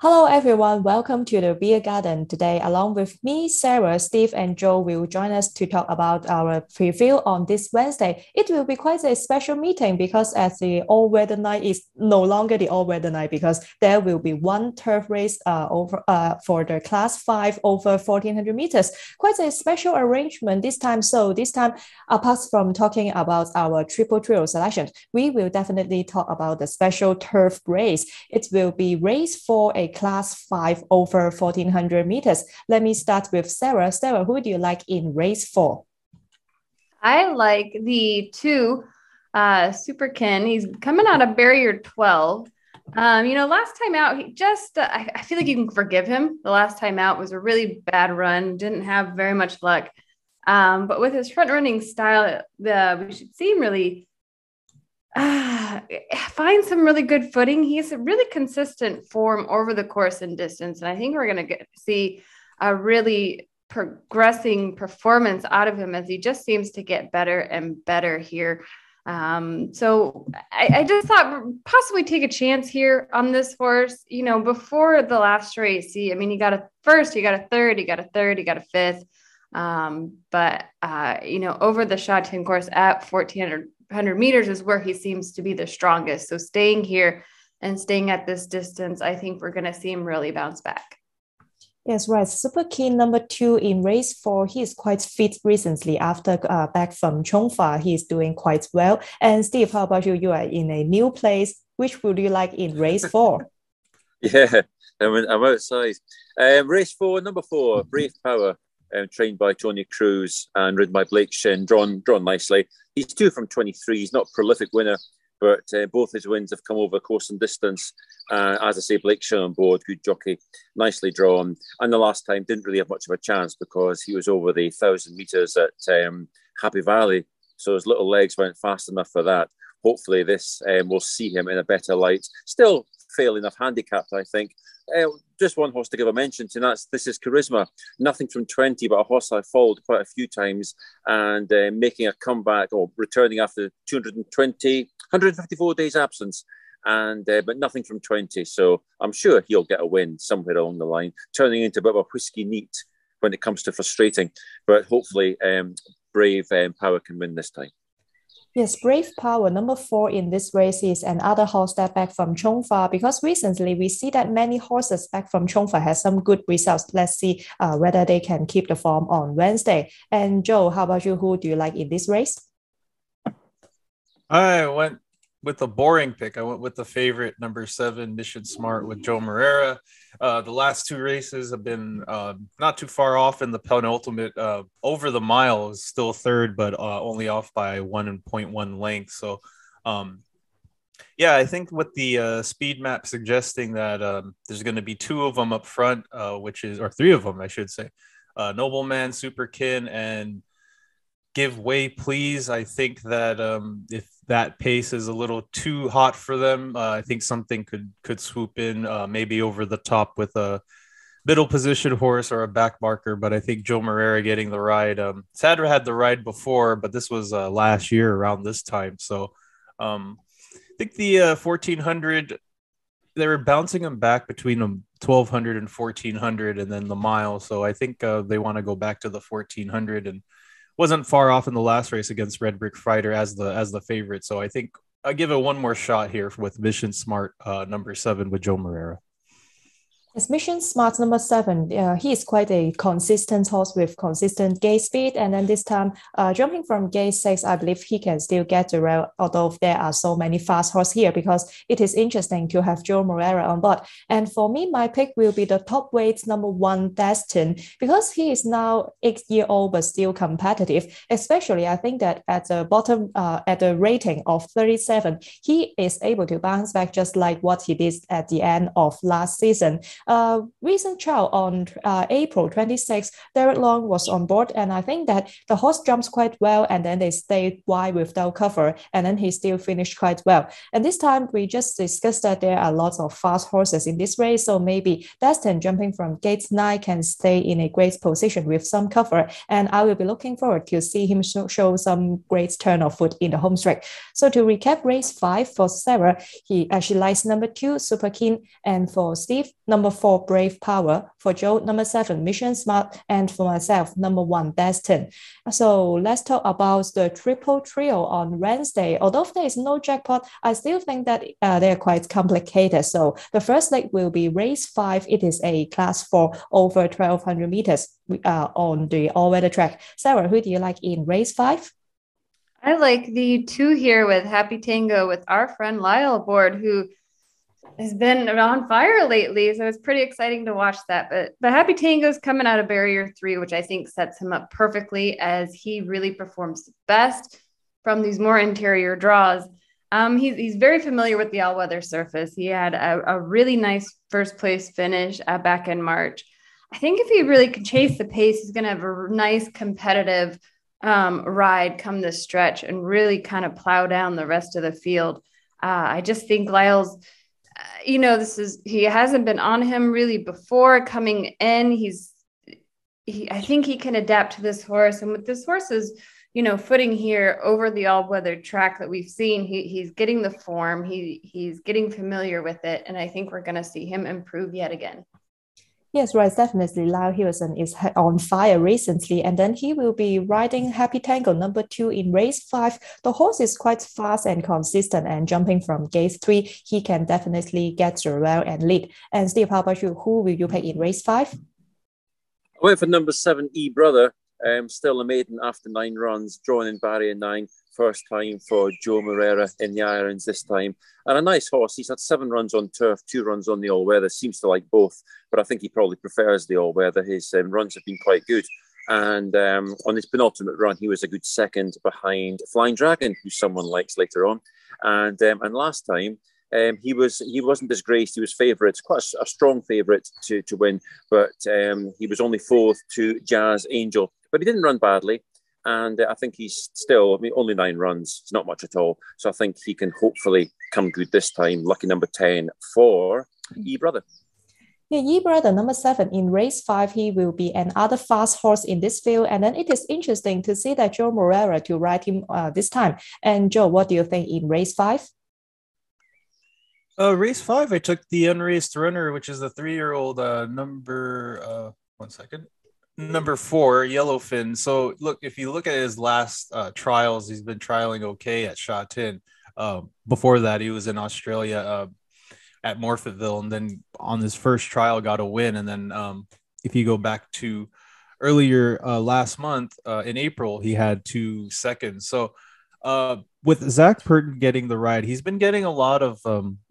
Hello, everyone. Welcome to the Beer Garden. Today, along with me, Sarah, Steve, and Joe will join us to talk about our preview on this Wednesday. It will be quite a special meeting because as the all-weather night is no longer the all-weather night because there will be one turf race for the Class 5 over 1400 meters. Quite a special arrangement this time. So this time, apart from talking about our triple trio selection, we will definitely talk about the special turf race. It will be race for a Class 5 over 1400 meters. Let me start with Sarah. Sarah, who do you like in race 4? I like the two Superkin. He's coming out of barrier 12. Last time out, I feel like you can forgive him. The last time out was a really bad run, didn't have very much luck. But with his front running style, we should see him really find some really good footing. He's a really consistent form over the course and distance. And I think we're going to see a really progressing performance out of him as he just seems to get better and better here. So I just thought possibly take a chance here on this horse. Before the last race, he got a first, he got a third, he got a third, he got a fifth. But over the Sha Tin course at 1400 meters is where he seems to be the strongest. So staying here and staying at this distance, I think we're going to see him really bounce back. Yes, right. Super Keen number 2 in race 4. He is quite fit recently after back from Chongfa. He is doing quite well. And Steve, how about you? You are in a new place. Which would you like in race 4? Yeah, I'm outside. Race 4, number 4, Brave Power. Trained by Tony Cruz and ridden by Blake Shin, drawn nicely. He's 2 from 23. He's not a prolific winner, but both his wins have come over course and distance. As I say, Blake Shin on board, good jockey, nicely drawn. And the last time didn't really have much of a chance because he was over the 1,000 metres at Happy Valley. So his little legs weren't fast enough for that. Hopefully this will see him in a better light. Still fair enough handicapped, I think. Just one horse to give a mention to, this is Charisma. Nothing from 20, but a horse I followed quite a few times and making a comeback or returning after 154 days absence. And but nothing from 20. So I'm sure he'll get a win somewhere along the line, turning into a bit of a whiskey neat when it comes to frustrating. But hopefully Brave Power can win this time. Yes, Brave Power, number 4 in this race is another horse that back from Chongfa because recently we see that many horses back from Chongfa has some good results. Let's see whether they can keep the form on Wednesday. And Joe, how about you? Who do you like in this race? I went with a boring pick. I went with the favorite, number 7, Mission Smart with Joe Moreira. The last 2 races have been not too far off in the penultimate. Over the mile is still third, but only off by 1.1 length. So, I think with the speed map suggesting that there's going to be 2 of them up front, or 3 of them, I should say, Nobleman, Superkin, and Give Way Please. I think that if that pace is a little too hot for them, I think something could swoop in, maybe over the top with a middle position horse or a back marker. But I think Joe Moreira getting the ride. Sadra had the ride before, but this was last year around this time. So I think the 1400, they were bouncing them back between 1200 and 1400 and then the mile. So I think they want to go back to the 1400 and wasn't far off in the last race against Red Brick Fighter as the favorite. So I think I'll give it one more shot here with Mission Smart, number 7 with Joe Moreira. Yes, Mission Smart number 7. He is quite a consistent horse with consistent gate speed. And then this time, jumping from gate 6, I believe he can still get the rail, although there are so many fast horses here because it is interesting to have Joe Moreira on board. And for me, my pick will be the top weight number 1, Destin, because he is now 8-year-old but still competitive. Especially, I think that at the bottom, at the rating of 37, he is able to bounce back just like what he did at the end of last season. Recent trial on April 26, Derek Long was on board, and I think that the horse jumps quite well, and then they stayed wide without cover, and then he still finished quite well. And this time, we just discussed that there are lots of fast horses in this race, so maybe Destin jumping from gate 9 can stay in a great position with some cover, and I will be looking forward to see him show some great turn of foot in the home straight. So to recap, race 5 for Sarah, she likes number 2, Super Keen, and for Steve, number number 4, Brave Power. For Joe, number 7, Mission Smart. And for myself, number 1, Destin. So let's talk about the triple trio on Wednesday. Although there is no jackpot, I still think that they're quite complicated. So the first leg will be race 5. It is a class 4 over 1,200 meters on the all-weather track. Sarah, who do you like in race 5? I like the 2 here with Happy Tango with our friend Lyle aboard, who has been on fire lately. So it's pretty exciting to watch that. But Happy Tango's coming out of barrier 3, which I think sets him up perfectly as he really performs best from these more interior draws. He's very familiar with the all-weather surface. He had a really nice first place finish back in March. I think if he really can chase the pace, he's going to have a nice competitive ride come this stretch and really kind of plow down the rest of the field. I just think Lyle's, he hasn't been on him really before coming in. I think he can adapt to this horse. And with this horse's, footing here over the all-weather track that we've seen, he's getting the form. He's getting familiar with it. And I think we're going to see him improve yet again. Yes, right, definitely. Lyle Harrison is on fire recently, and then he will be riding Happy Tango number 2 in race 5. The horse is quite fast and consistent, and jumping from gate 3, he can definitely get through well and lead. And Steve, how about you? Who will you pick in race 5? I went for number 7, E-Brother. Still a maiden after 9 runs, drawn in barrier 9. First time for Joe Moreira in the irons this time. And a nice horse. He's had 7 runs on turf, 2 runs on the all-weather. Seems to like both, but I think he probably prefers the all-weather. His runs have been quite good. And on his penultimate run, he was a good second behind Flying Dragon, who someone likes later on. And last time, he wasn't disgraced. He was favourite, quite a strong favourite to win, but he was only 4th to Jazz Angel. But he didn't run badly. And I think he's still, only 9 runs. It's not much at all. So I think he can hopefully come good this time. Lucky number 10 for E-Brother. Yeah, E-Brother number 7 in race 5, he will be another fast horse in this field. And then it is interesting to see that Joe Moreira to ride him this time. And Joe, what do you think in race 5? Race 5, I took the unraced runner, which is the 3-year-old number 4, Yellowfin. So look, if you look at his last trials, he's been trialing okay at Sha Tin. Before that, he was in Australia at Morphettville, and then on his first trial got a win. And then if you go back to earlier last month in April, he had 2 seconds. So with Zach Purton getting the ride, he's been getting a lot of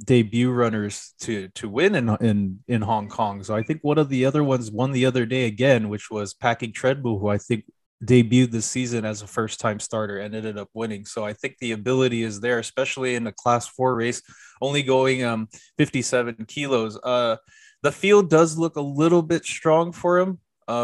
debut runners to win in Hong Kong. So I think one of the other ones won the other day again, which was Packing Treadmill, who I think debuted this season as a first-time starter and ended up winning. So I think the ability is there, especially in a Class 4 race, only going 57 kilos. The field does look a little bit strong for him.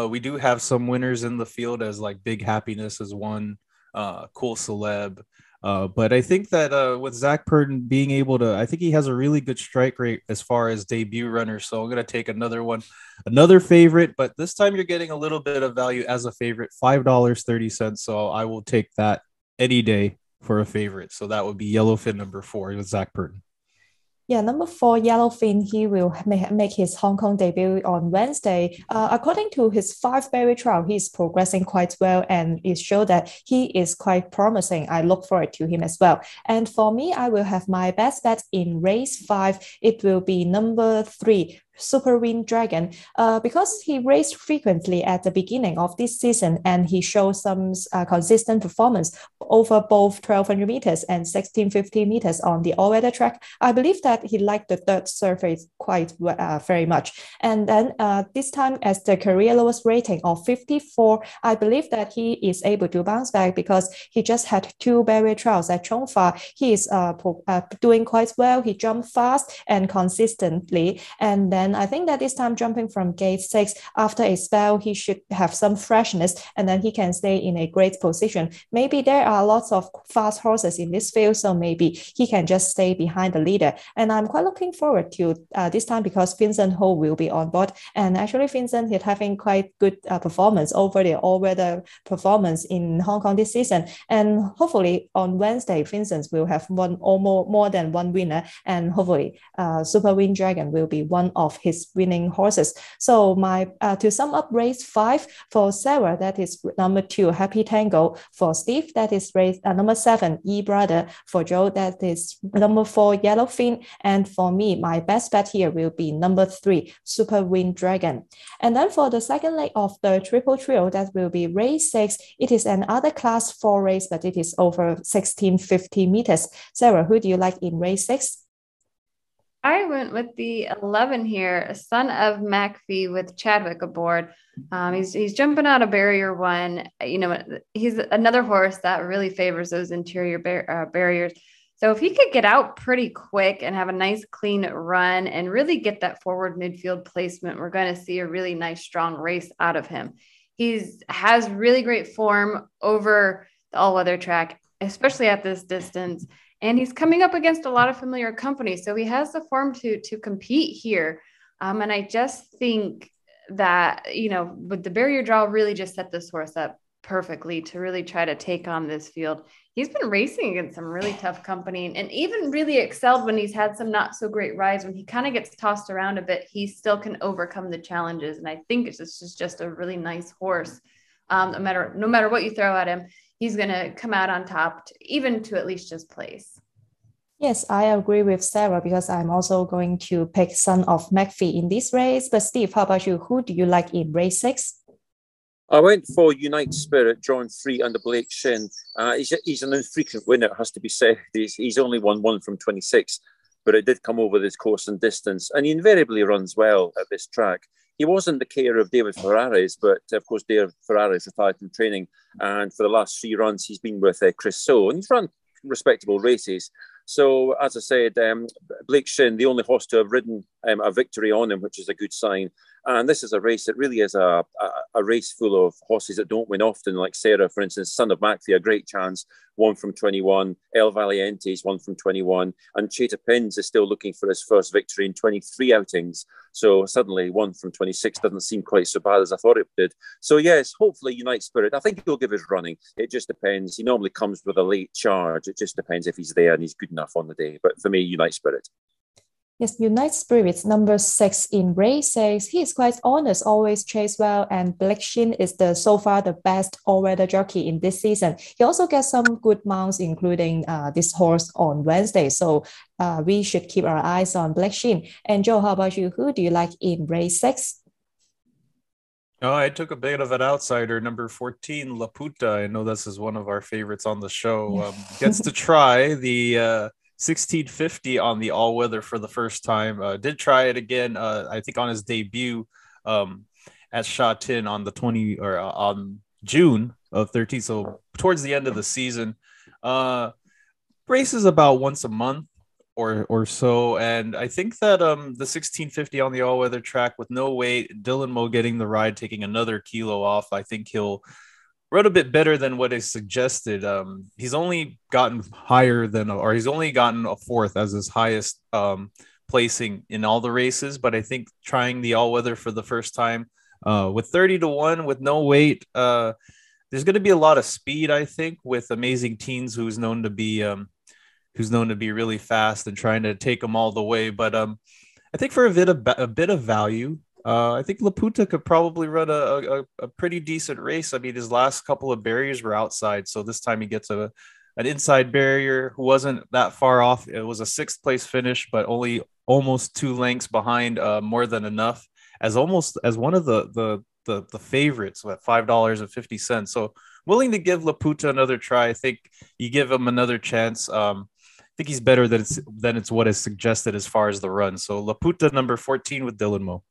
We do have some winners in the field, as like Big Happiness is one, Cool Celeb. But I think that with Zach Purton being able to, I think he has a really good strike rate as far as debut runners. So I'm going to take another favorite, but this time you're getting a little bit of value as a favorite, $5.30. So I will take that any day for a favorite. So that would be Yellowfin number 4 with Zach Purton. Yeah, number 4, Yellowfin, he will make his Hong Kong debut on Wednesday. According to his 5 berry trial, he's progressing quite well, and it shows that he is quite promising. I look forward to him as well. And for me, I will have my best bet in race 5. It will be number 3, Super Win Dragon, because he raced frequently at the beginning of this season, and he showed some consistent performance over both 1,200 meters and 1,650 meters on the all-weather track. I believe that he liked the third surface quite very much. And then this time, as the career lowest rating of 54, I believe that he is able to bounce back because he just had 2 barrier trials at Chong Fa. He is doing quite well. He jumped fast and consistently, and then I think that this time jumping from gate 6, after a spell, he should have some freshness, and then he can stay in a great position. Maybe there are lots of fast horses in this field, so maybe he can just stay behind the leader. And I'm quite looking forward to this time because Vincent Ho will be on board. And actually, Vincent is having quite good performance over the all-weather performance in Hong Kong this season. And hopefully on Wednesday, Vincent will have one or more than one winner. And hopefully Super Win Dragon will be one of of his winning horses. So to sum up race 5 for Sarah, that is number 2, Happy Tango. For Steve, that is race number 7, E-Brother. For Joe, that is number 4, Yellowfin. And for me, my best bet here will be number 3, Super Wind Dragon. And then for the second leg of the triple trio, that will be race 6. It is another class 4 race, but it is over 1650 meters. Sarah, who do you like in race 6? I went with the 11 here, Son of McPhee with Chadwick aboard. He's jumping out of barrier 1. You know, he's another horse that really favors those interior barriers. So if he could get out pretty quick and have a nice clean run and really get that forward midfield placement, we're going to see a really nice, strong race out of him. Has really great form over the all-weather track, especially at this distance. And he's coming up against a lot of familiar company. So he has the form to compete here. And I just think that, you know, with the barrier draw really just set this horse up perfectly to really try to take on this field. He's been racing against some really tough company and even really excelled when he's had some not so great rides. When he kind of gets tossed around a bit, he still can overcome the challenges. And I think this is just a really nice horse. No matter what you throw at him, he's going to come out on top, even to at least just place. Yes, I agree with Sarah because I'm also going to pick Son of McPhee in this race. But Steve, how about you? Who do you like in race 6? I went for Unite Spirit, drawn 3 under Blake Shin. He's an infrequent winner, it has to be said. He's only won 1 from 26, but it did come over this course and distance, and he invariably runs well at this track. He wasn't the care of David Ferraris, but of course David Ferraris retired from training, and for the last 3 runs he's been with Chris So, and he's run respectable races. So, as I said, Blake Shin, the only horse to have ridden a victory on him, which is a good sign. And this is a race that really is a race full of horses that don't win often, like Sarah, for instance, Son of McPhee, a great chance, 1 from 21. El Valiente's 1 from 21. And Cheta Pins is still looking for his first victory in 23 outings. So suddenly 1 from 26 doesn't seem quite so bad as I thought it did. So yes, hopefully Unite Spirit. I think he'll give his running. It just depends. He normally comes with a late charge. It just depends if he's there and he's good enough on the day. But for me, Unite Spirit. Yes, Unite Spirit, number 6 in race 6. He is quite honest, always chase well, and Blake Shin is so far the best all-weather jockey in this season. He also gets some good mounts, including this horse on Wednesday. So we should keep our eyes on Blake Shin. And Joe, how about you? Who do you like in race 6? Oh, I took a bit of an outsider, number 14, Laputa. I know this is one of our favorites on the show. Gets to try the 1650 on the all-weather for the first time. Did try it again, I think on his debut at Sha Tin on the on June of 13. So towards the end of the season, races about once a month or so. And I think that the 1650 on the all-weather track with no weight, Dylan Moe getting the ride, taking another kilo off, I think he'll run a bit better than what is suggested. He's only gotten he's only gotten a 4th as his highest placing in all the races. But I think trying the all-weather for the first time with 30-1 with no weight, there's going to be a lot of speed, I think, with Amazing Teens, who's known to be really fast and trying to take them all the way. But I think for a bit of value, I think Laputa could probably run a pretty decent race. I mean, his last couple of barriers were outside, so this time he gets an inside barrier who wasn't that far off. It was a 6th place finish, but only almost 2 lengths behind, more than enough as one of the favorites at $5.50. So willing to give Laputa another try. I think you give him another chance. I think he's better than it's what is suggested as far as the run. So Laputa, number 14 with Dylan Moe.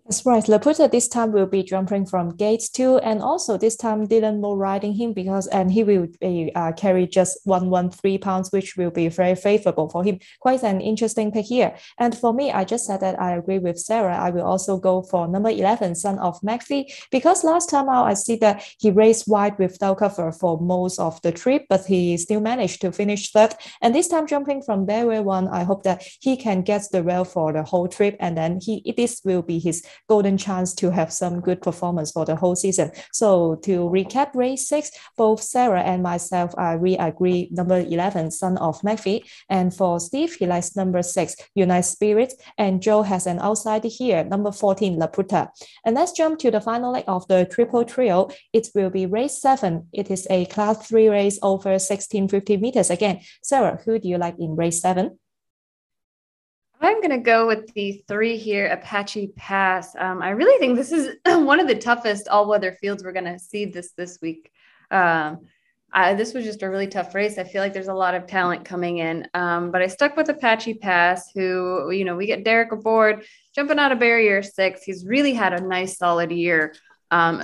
That's right. Laputa this time will be jumping from gates 2, and also this time Dylan Moe riding him and he will be carry just 113 pounds, which will be very favorable for him. Quite an interesting pick here. And for me, I just said that I agree with Sarah. I will also go for number 11, Son of McPhee, because last time out I see that he raced wide without cover for most of the trip, but he still managed to finish 3rd. And this time jumping from barrier 1, I hope that he can get the rail for the whole trip, and then this will be his golden chance to have some good performance for the whole season. So to recap race 6, both Sarah and myself, we agree number 11, Son of Macfie. And for Steve, he likes number 6, Unite Spirit. And Joe has an outsider here, number 14, Laputa. And let's jump to the final leg of the triple trio. It will be race 7. It is a class 3 race over 1650 meters. Again, Sarah, who do you like in race 7? I'm going to go with the 3 here, Apache Pass. I really think this is one of the toughest all-weather fields we're going to see this week. This was just a really tough race. I feel like there's a lot of talent coming in, but I stuck with Apache Pass, who, we get Derek aboard, jumping out of barrier 6. He's really had a nice, solid year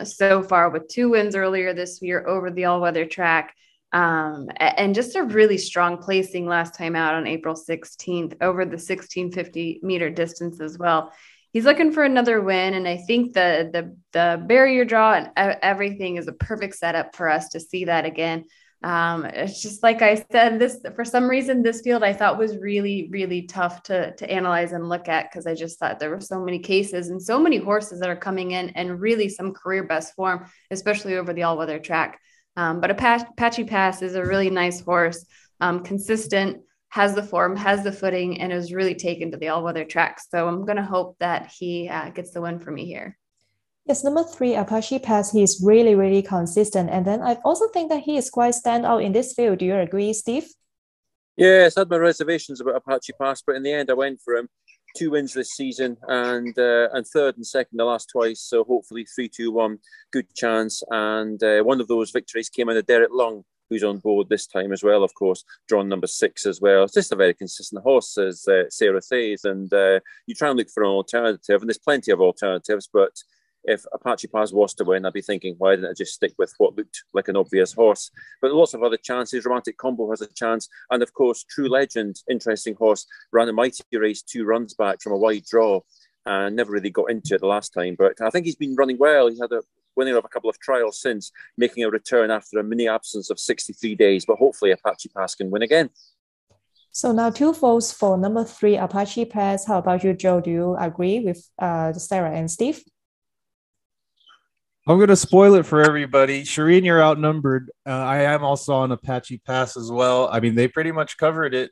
so far, with 2 wins earlier this year over the all-weather track. And just a really strong placing last time out on April 16th over the 1650 meter distance as well. He's looking for another win, and I think the barrier draw and everything is a perfect setup for us to see that again. It's just like I said, for some reason, this field I thought was really, really tough to analyze and look at, because I just thought there were so many cases and so many horses that are coming in and really some career best form, especially over the all-weather track. But Apache Pass is a really nice horse, consistent, has the form, has the footing, and is really taken to the all-weather track. So I'm going to hope that he gets the win for me here. Yes, number 3, Apache Pass, he is really, really consistent. And then I also think that he is quite standout in this field. Do you agree, Steve? Yes, I had my reservations about Apache Pass, but in the end I went for him. 2 wins this season, and 3rd and 2nd the last twice. So hopefully 3-2-1, good chance. And one of those victories came in of Derek Long, who's on board this time as well, of course, drawn number 6 as well. It's just a very consistent horse, as Sarah says, and you try and look for an alternative, and there's plenty of alternatives, but if Apache Pass was to win, I'd be thinking, why didn't I just stick with what looked like an obvious horse? But lots of other chances. Romantic Combo has a chance. And of course, True Legend, interesting horse, ran a mighty race 2 runs back from a wide draw and never really got into it the last time. But I think he's been running well. He had a winning of a couple of trials since, making a return after a mini absence of 63 days. But hopefully Apache Pass can win again. So now 2 votes for number 3, Apache Pass. How about you, Joe? Do you agree with Sarah and Steve? I'm going to spoil it for everybody. Charene, you're outnumbered. I am also on Apache Pass as well. I mean, they pretty much covered it.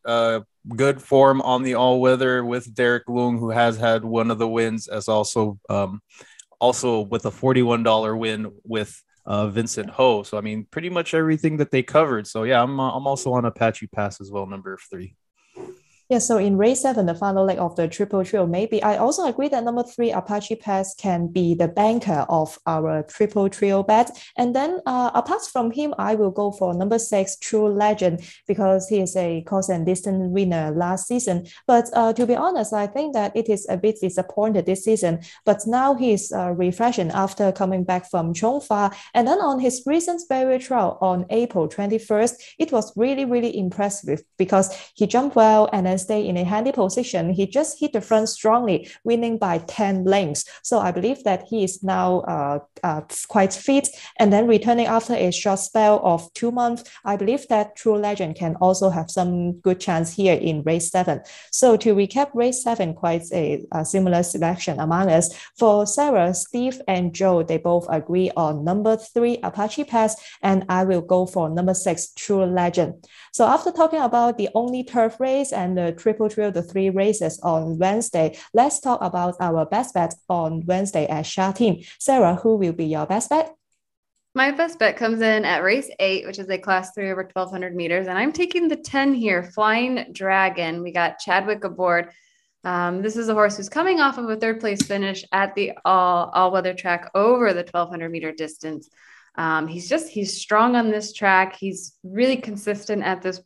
Good form on the all-weather with Derek Lung, who has had one of the wins, as also with a $41 win with Vincent Ho. So, I mean, pretty much everything that they covered. So, yeah, I'm also on Apache Pass as well, number 3. Yeah, so in race 7, the final leg of the triple trio, maybe I also agree that number 3, Apache Pass, can be the banker of our triple trio bet. And then apart from him, I will go for number 6, True Legend, because he is a course and distance winner last season. But to be honest, I think that it is a bit disappointed this season. But now he is refreshing after coming back from Chongfa. And then on his recent barrier trial on April 21st, it was really, really impressive because he jumped well and then stay in a handy position. He just hit the front strongly, winning by 10 lengths. So I believe that he is now quite fit, and then returning after a short spell of 2 months. I believe that True Legend can also have some good chance here in race 7. So to recap, race 7, quite a similar selection among us. For Sarah, Steve, and Joe, they both agree on number 3, Apache Pass, and I will go for number 6, True Legend. So after talking about the only turf race and the triple trio, the 3 races on Wednesday, let's talk about our best bet on Wednesday at Sha Tin. Sarah, who will be your best bet? My best bet comes in at race 8, which is a class 3 over 1,200 meters. And I'm taking the 10 here, Flying Dragon. We got Chadwick aboard. This is a horse who's coming off of a 3rd place finish at the all-weather track over the 1,200 meter distance. He's strong on this track. He's really consistent at this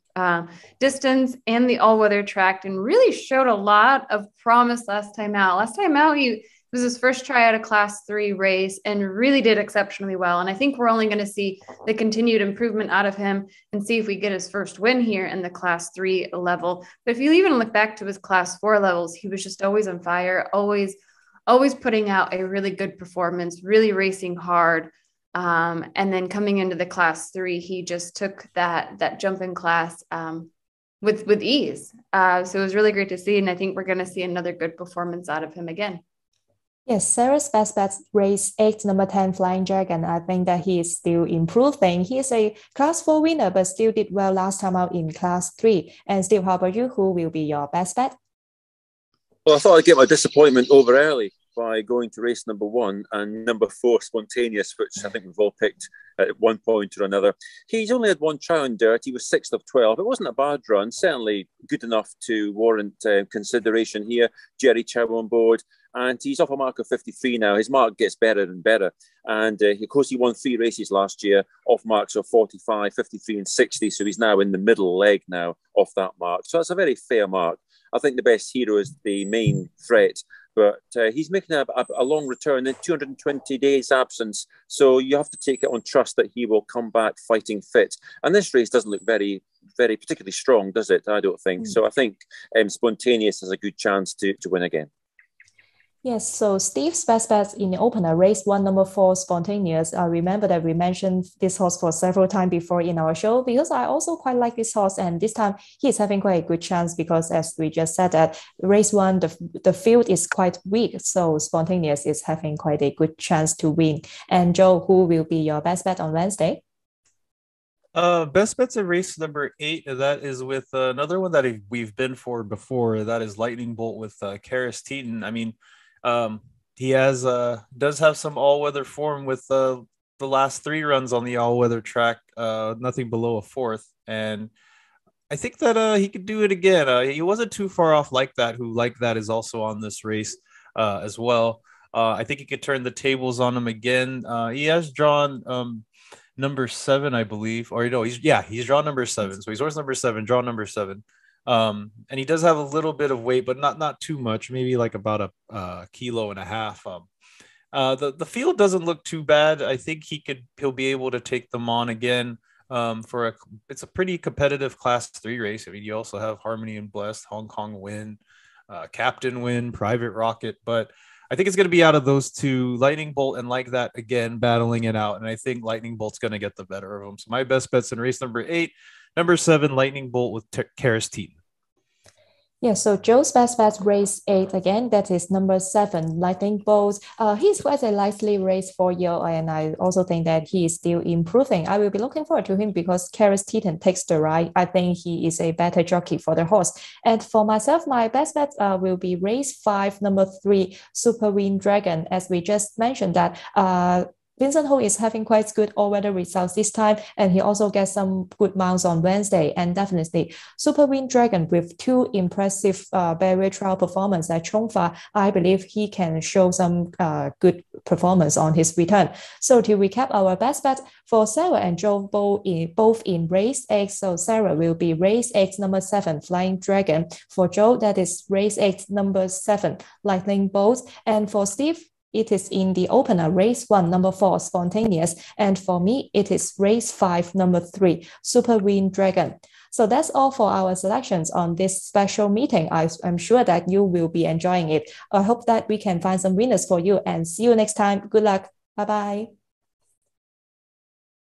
distance and the all-weather track, and really showed a lot of promise last time out. Last time out, he was his first try at a class 3 race and really did exceptionally well. And I think we're only going to see the continued improvement out of him and see if we get his first win here in the class 3 level. But if you even look back to his class 4 levels, he was just always on fire, always putting out a really good performance, really racing hard. And then coming into the class 3, he just took that jump in class with ease. So it was really great to see. And I think we're going to see another good performance out of him again. Yes, Sarah's best bet race 8, number 10, Flying Dragon. I think that he is still improving. He is a class 4 winner, but still did well last time out in class 3. And Steve, how about you? Who will be your best bet? Well, I thought I'd get my disappointment over early by going to race number 1 and number 4, Spontaneous, which I think we've all picked at one point or another. He's only had one try on dirt. He was 6th of 12. It wasn't a bad run, certainly good enough to warrant consideration here. Jerry Chow on board. And he's off a mark of 53 now. His mark gets better and better. And of course, he won 3 races last year off marks of 45, 53 and 60. So he's now in the middle leg now off that mark. So that's a very fair mark. I think the best hero is the main threat. But he's making a long return in 220 days absence. So you have to take it on trust that he will come back fighting fit. And this race doesn't look very particularly strong, does it? I don't think. So I think Spontaneous has a good chance to win again. Yes, so Steve's best bet in the opener, race 1, number 4, Spontaneous. I remember that we mentioned this horse for several times before in our show because I also quite like this horse. And this time he's having quite a good chance because as we just said that race 1, the field is quite weak. So Spontaneous is having quite a good chance to win. And Joe, who will be your best bet on Wednesday? Best bets at race number 8. That is with another one that we've been for before. That is Lightning Bolt with Charene. I mean, he does have some all-weather form with the last 3 runs on the all-weather track, nothing below a 4th, and I think that he could do it again. He wasn't too far off Like That, who Like That is also on this race as well. I think he could turn the tables on him again. He has drawn number 7, I believe, or he's drawn number 7. So he's horse number 7, drawn number 7. And he does have a little bit of weight, but not too much, maybe like about a kilo and a half. The field doesn't look too bad. I think he'll be able to take them on again. It's a pretty competitive class 3 race. I mean, you also have Harmony and Blessed, Hong Kong Win, Captain Win, Private Rocket, but I think it's going to be out of those 2, Lightning Bolt and Like That again, battling it out. And I think Lightning Bolt's going to get the better of him. So my best bets in race number 8, number 7, Lightning Bolt with Charene. Yeah, so Joe's best bet race 8 again, that is number 7, Lightning Bolt. He's quite a lightly raced 4-year-old, and I also think that he is still improving. I will be looking forward to him because Charene takes the ride. I think he is a better jockey for the horse. And for myself, my best bet will be race 5, number 3, Super Win Dragon. As we just mentioned that Vincent Ho is having quite good all-weather results this time, and he also gets some good mounts on Wednesday. And definitely, Super Win Dragon with 2 impressive barrier trial performances at Chongfa, I believe he can show some good performance on his return. So to recap our best bet for Sarah and Joe both in race 8. So Sarah will be race 8, number 7, Flying Dragon. For Joe, that is race 8, number 7, Lightning Bolt. And for Steve, it is in the opener, race 1, number 4, Spontaneous. And for me, it is race 5, number 3, Super Win Dragon. So that's all for our selections on this special meeting. I'm sure that you will be enjoying it. I hope that we can find some winners for you and see you next time. Good luck. Bye-bye.